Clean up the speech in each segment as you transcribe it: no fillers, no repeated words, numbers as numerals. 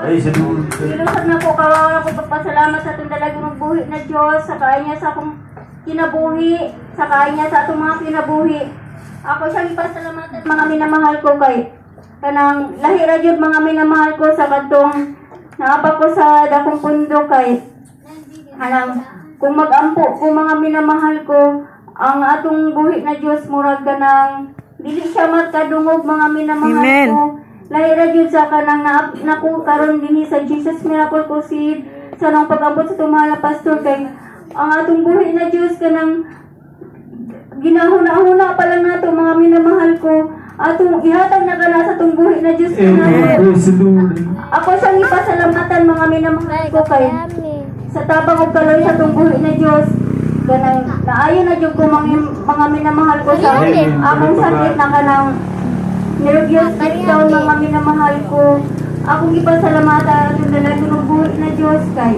Ay, sa Lord. Ilusad na ko, kawawa ko pagpasalamat sa itong dalagang buhi na Diyos, sa kain niya sa akong kinabuhi, sa kain niya sa itong mga kinabuhi. Ako siyang ipasalamatan mga minamahal ko kay kanang lahi ra jud mga minamahal ko sa kadtong naapa ko sa dakong pundo kay kanang kung magampo ko mga minamahal ko ang atong buhi na Diyos murag kanang dili siya magkadungog mga minamahal Amen. ko. Lahi ra jud sa kanang naku karon dinhi sa Jesus Miracle Crusade sa nang pag-ambot sa tumala pastor kay ang atong buhi na Diyos kanang ginahuna-huna pa lang nato mga minamahal ko atong ihatag na kana sa atong buhi na Diyos Amen. Praise the Lord. ako siyang ipasalamatan mga minamahal ko kay sa tabang og kaloy sa atong buhi na Diyos kanang naayo na jud ko mga minamahal ko sa akong sakit na kanang nervyos breakdown mga minamahal ko akong ipasalamatan yung dalaga ng buhi na Diyos kay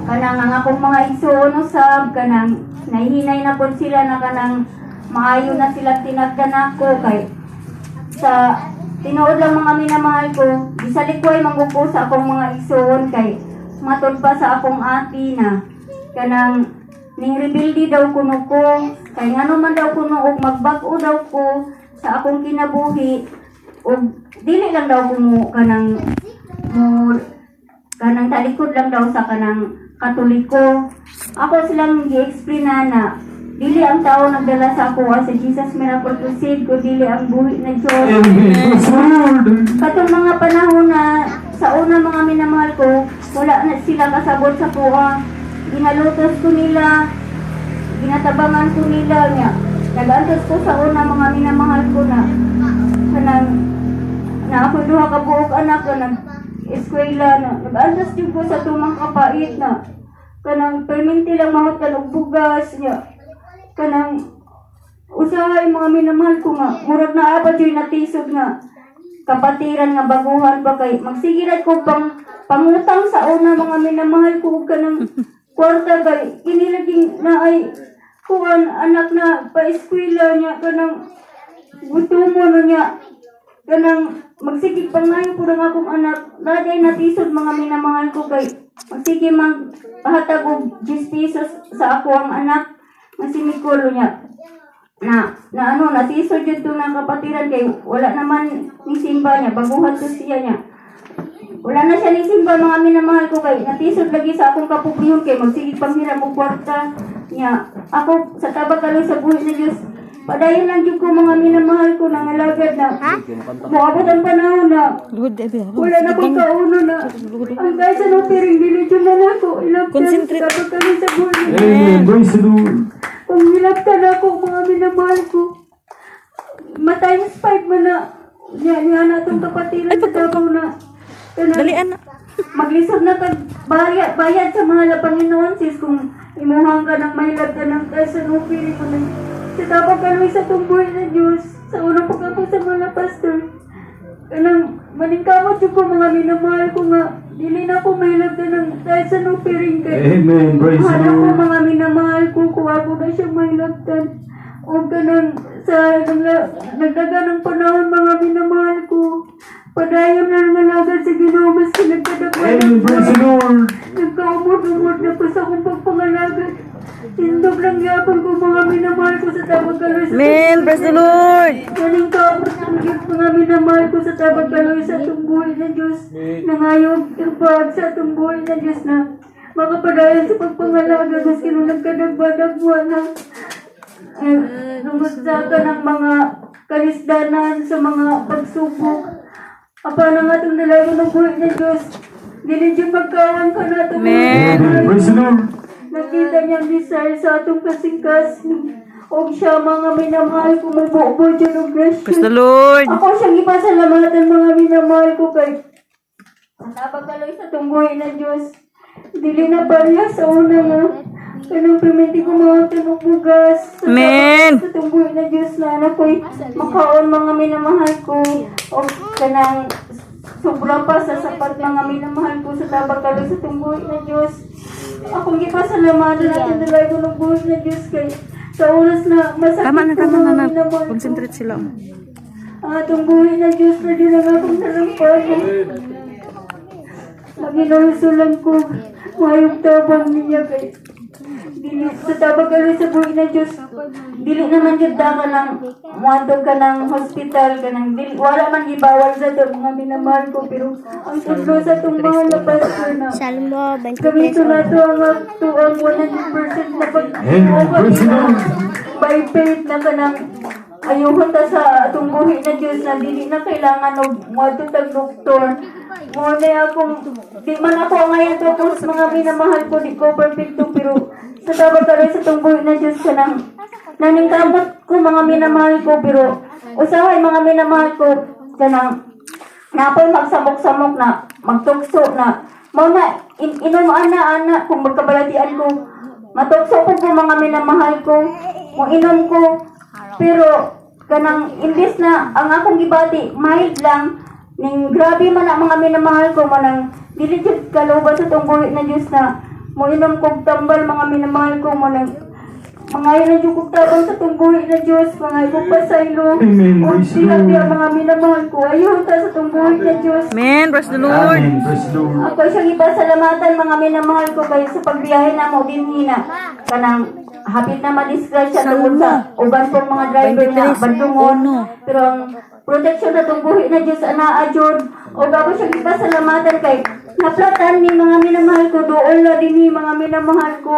kanang ang akong mga igsoon usab kanang nahihinay na po sila na kanang maayo na sila tinagdan ako kay sa tinuod lang mga minamahal ko bisalikway manggupo sa akong mga igsoon kay matod pa sa akong ati na kanang ning rebelde daw kuno ko kay ngano man daw kuno og magbag-o daw ko sa akong kinabuhi og dili lang daw kumo kanang mo kanang talikod lang daw sa kanang Katoliko. Ako silang gi-explain na dili ang tao nagdala sa ako sa Jesus Miracle Crusade ko dili ang buhi na Diyos. Amen. Praise the Lord. Katong mga panahon na sa una mga minamahal ko, wala na sila kasabot sa kuha. Ginalutos ko nila, ginatabangan ko nila niya. Nag-antos ko sa una mga minamahal ko na kanang na ako duha ka buok anak na eskwela na nag-antos din ko sa tumang kapait na kanang perminti lang mahot ka ng bugas niya kanang usahay mga minamahal ko nga murag na apat yung natisod nga kapatiran nga baguhan pa kay magsigirat ko pangutang sa una mga minamahal ko kanang kwarta kay kinilaging na ay kuan anak na pa-eskwela niya kanang gutumo na niya kanang magsigig pangayo po ng akong anak naday natisod mga minamahal ko kay magsige magpahatag og 10 pesos sa ako ang anak nga si Nicolo niya na ano natisod jud to ng kapatiran kay wala naman ni simba niya baguhan to siya niya wala na siya ni simba mga minamahal ko kay natisod lagi sa akong kapubliyon kay magsigig panghiram og kwarta niya ako sa tabag kaloy sa buhi na Diyos padayon lang jud ko mga minamahal ko nang alagad na moabot ang panahon na wala na kong kauno na ang guys ano piring diligyon na ako ilaptan kapag kami sa buhay Amen. Praise the Lord. kung ilaptan ako mga minamahal ko times 5 man na niya na itong kapatiran sa Davao na Dalian na. maglisod na kag bayad sa mga Panginoon sis kung imuhang ka ng mahilap ka ng kaysa nupiri ko na sa tapag kaloy sa tumboy na Diyos sa unang pagkako sa mga pastor kanang maningkamot yung ko mga minamahal ko nga dili na ako mahilap ka ng kaysa nupiring kay Amen. Praise the mahal ko Lord. mga minamahal ko kuha ko na siyang mahilaptan o kanang sa nagdaga ng panahon mga minamahal ko padayon na nangalagan sa Ginoo maski nagkadagwan Amen. Praise the Lord. nagkaumod-umod na po sa akong pagpangalagan tindog lang yapon ko mga minamahal ko sa tabag kaloy sa Amen. Praise the Lord. kaning kaabot ng gift mga minamahal ko sa tabag kaloy sa atong buhay na Diyos nangayog tubag sa atong buhay na Diyos na makapadayon sa pagpangalaga maski nung nagkadagwa-dagwa na nungusaka ng mga kalisdanan sa mga pagsubok apa na nga itong dalago ng buhay na Diyos dili dyan magkawan ka na itong Amen. Amen. Praise the Lord. nakita niyang desire sa atong kasingkas o siya mga minamahal ko mabuo dyan o Praise the grasyon Lord. ako siyang ipasalamatan mga minamahal ko kay tabag kaloy sa tunggoy na Diyos dili na pariya sa una nga kanang perminti ko mga tunok bugas Amen. sa tunggoy na Diyos na anak ko'y makaon mga minamahal ko o kanang sobra pa sa sapat mga minamahal ko sa tabag kaloy sa tunggoy na Diyos akong ipasalamatan natin dalay ko ng buhay na Diyos kay sa oras na masakit Tama na, ko tama mga na. minamahal ko Concentrate sila. ang atong buhay na Diyos na din ang akong salampanan ginahusulan ko mayong tabang niya kay dili sa tabang kami sa buhay na Diyos dili naman jud ka ng muadto ka ng hospital ka ng dili wala man gibawal sa to mga minamahal ko pero ang tudlo sa tong mahal na pastor na Salmo kami 23. ito na to ang 100% na pag Amen. Praise the Lord. by faith na kanang ayuhon ta sa atong buhi na Diyos na dili na kailangan og moadto tag doktor. Mo na akong di man ako ngayon tapos mga minamahal ko di ko perfecto pero sa tabang kami sa atong buhi na Diyos kanang naningkamot ko mga minamahal ko pero usahay mga minamahal ko kanang napoy magsamok-samok na magtukso na mo na inom ana kung magkabalatian ko matukso ko mga minamahal ko mo inom ko pero kanang imbes na ang akong gibati mild lang ning grabe man ang mga minamahal ko manang dili jud kalubas sa tong buhi na Dios na mo inom kog tambal mga minamahal ko manang mga ina jud kog tabang sa tong buhi na Dios mga kog pasaylo Amen. o Praise the sila Lord. ang mga minamahal ko ayun ta sa tong buhi na Dios. Amen. Praise the Lord. Amen. Praise the Lord. Ako siyang ipasalamatan mga minamahal ko kayo sa pagbiyahe na mo din hina. Kanang hapit na madisgrasya tungkol sa uban kong mga driver na 23, bandungon. uno. Pero ang proteksyon na itong buhi na Diyos ana ajud. O gabo siyang ipasalamatan kay naplatan ni mga minamahal ko doon na din ni mga minamahal ko.